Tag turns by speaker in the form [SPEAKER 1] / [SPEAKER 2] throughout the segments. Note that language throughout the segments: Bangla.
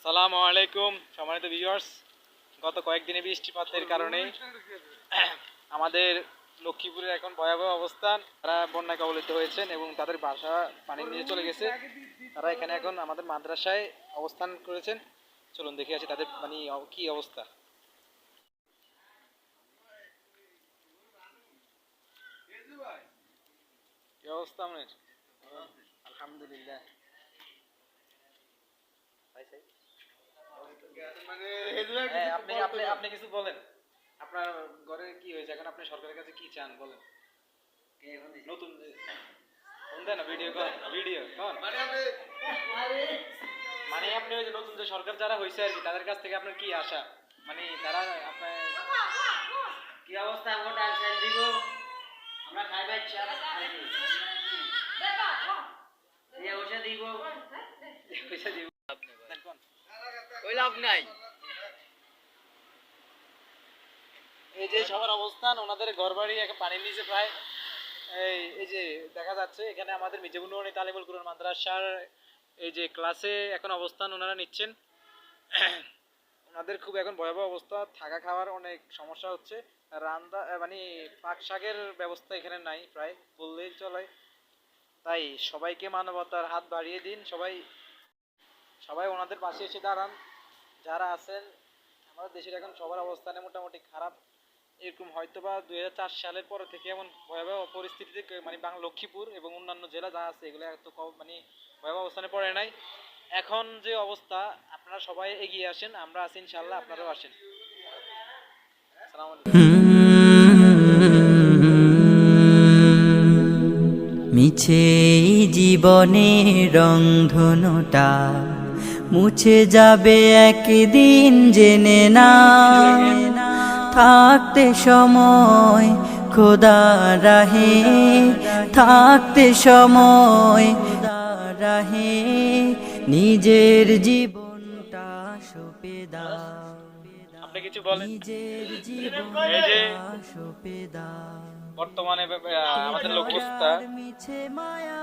[SPEAKER 1] আসসালামু আলাইকুম সম্মানিত ভিউয়ার্স, গত কয়েকদিনে বৃষ্টিপাতের কারণে আমাদের লক্ষ্মীপুরের এখন ভয়াবহ অবস্থান। তারা বন্যা কবলিত হয়েছেন এবং তাদের বাসা পানির নিচে চলে গেছে। তারা এখানে এখন আমাদের মাদ্রাসায় অবস্থান করেছেন। চলুন দেখে আসি তাদের কি অবস্থা। কি অবস্থা আপনার? আলহামদুলিল্লাহ। আপনি কিছু বলেন, আপনার ঘরে কি হয়েছে এখন? আপনি সরকারের কাছে কি চান বলেন? নতুন ভিডিও মানে আপনি ওই যে নতুন যে সরকার যারা হয়েছে আর কি, তাদের কাছ থেকে আপনার কি আশা? মানে তারা আপনার
[SPEAKER 2] কি অবস্থা? আমরা ডাল দিব, আমরা খাই বাচ্চা পয়সা দিব,
[SPEAKER 1] পয়সা দিব
[SPEAKER 2] ওই লাভ নাই।
[SPEAKER 1] এই যে সবার অবস্থান, ওনাদের ঘরবাড়ি এখন পানির নিচে প্রায়। এই যে দেখা যাচ্ছে এখানে আমাদের মির্জাপুর নুরানী তালিমুল কুরআন মাদ্রাসার এই যে ক্লাসে এখন অবস্থান ওনারা নিচ্ছেন। ওনাদের খুব এখন ভয়াবহ অবস্থা, থাকা খাওয়ার অনেক সমস্যা হচ্ছে। রান্না পাক শাকের ব্যবস্থা এখানে নাই প্রায় বললেই চলে। তাই সবাইকে মানবতার হাত বাড়িয়ে দিন, সবাই ওনাদের পাশে এসে দাঁড়ান। যারা আছেন আমাদের দেশের এখন সবার অবস্থানে মোটামুটি খারাপ। এরকম হয়তোবা 2004 সালের পরে থেকে এমন ভয়াবহ পরিস্থিতিতে বাংলা লক্ষ্মীপুর এবং অন্যান্য জেলা যা আছে এগুলো এত ভয়াবহ অবস্থানে পড়ে নাই। এখন যে অবস্থা, আপনারা সবাই এগিয়ে আসেন, আমরা আছি ইনশাআল্লাহ, আপনারাও আসেন। আসসালামু আলাইকুম।
[SPEAKER 3] মিছে জীবনের রংধনুটা মুছে যাবে একদিন, জেনে না থাকতে সময় খোদা রাহে, থাকতে সময় রাহে, নিজের জীবনটা সঁপে দাও,
[SPEAKER 1] আপনি কিছু বলেন।
[SPEAKER 3] নিজের
[SPEAKER 1] এই যে
[SPEAKER 3] জীবনটা সঁপে দাও।
[SPEAKER 1] বর্তমানে আমাদের অবস্থা,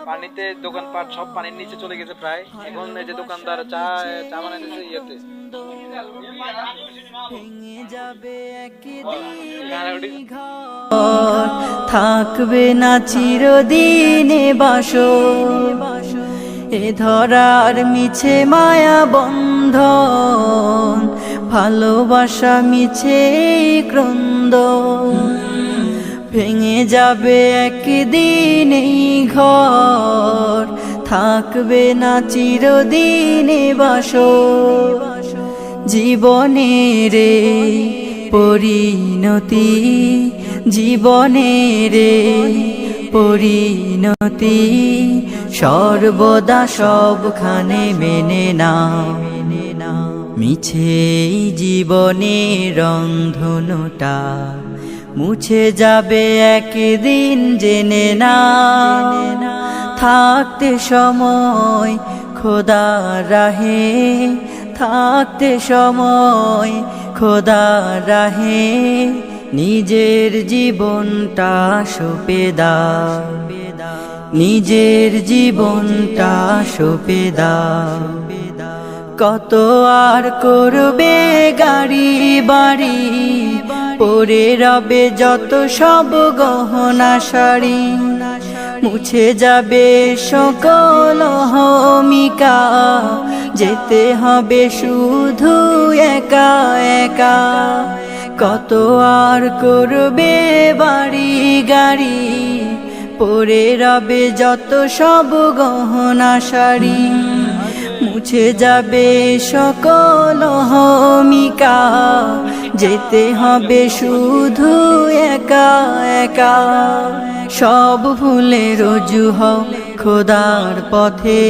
[SPEAKER 1] পানিতে দোকানপাট সব পানির নিচে চলে গেছে প্রায়। এখন এই যে দোকানদার চা বানাইতেছে ইয়েতে,
[SPEAKER 3] ভেঙে যাবে একদিন ঘর, থাকবে না চিরদিনে বাসর, এ ধরার মিছে মায়া বন্ধন, ভালোবাসা মিছে ক্রন্দন, ভেঙে যাবে একদিন এই ঘর, থাকবে না চিরদিনে বাসর, জীবনের পরিণতি, জীবনের পরিণতি সর্বদা সবখানে মেনে নাও, মিছে জীবনের রংধনুটা মুছে যাবে একদিন, জেনে না থাকতে সময় খোদা রাহে, থাকতে সময় খোদা রাহে, নিজের জীবনটা সঁপে দাও, নিজের জীবনটা সঁপে দাও। কত আর করবে গাড়ি বাড়ি, পরে রবে যত সব গহনা শাড়ি, মুছে যাবে সকল অহমিকা, যেতে হবে শুধু একা একা। কত আর করবে বাড়ি গাড়ি, পরে রবে যত সব গহনা শাড়ি, মুছে যাবে সকল অহমিকা, যেতে হবে শুধু একা একা। সব ভুলে রুজু হও খোদার পথে,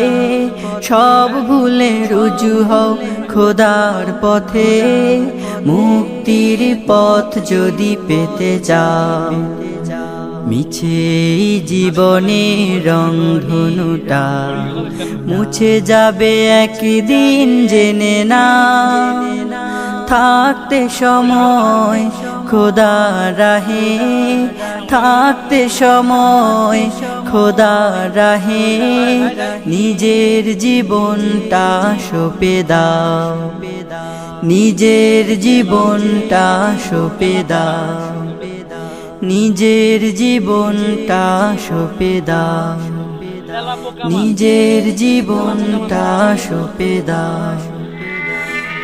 [SPEAKER 3] সব ভুলে রুজু হও খোদার পথে, মুক্তির পথ যদি পেতে চাও, মিছে জীবনের রংধনুটা মুছে যাবে একদিন, জেনে না থাকতে সময় খোদা রাহে থাকতে সময়, খোদা রাহে নিজের জীবনটা সঁপে দাও, নিজের জীবনটা সঁপে দাও, নিজের জীবনটা সঁপে দাও, নিজের জীবনটা সঁপে দাও,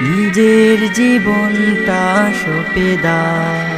[SPEAKER 3] নিজের জীবনটা সঁপে দাও।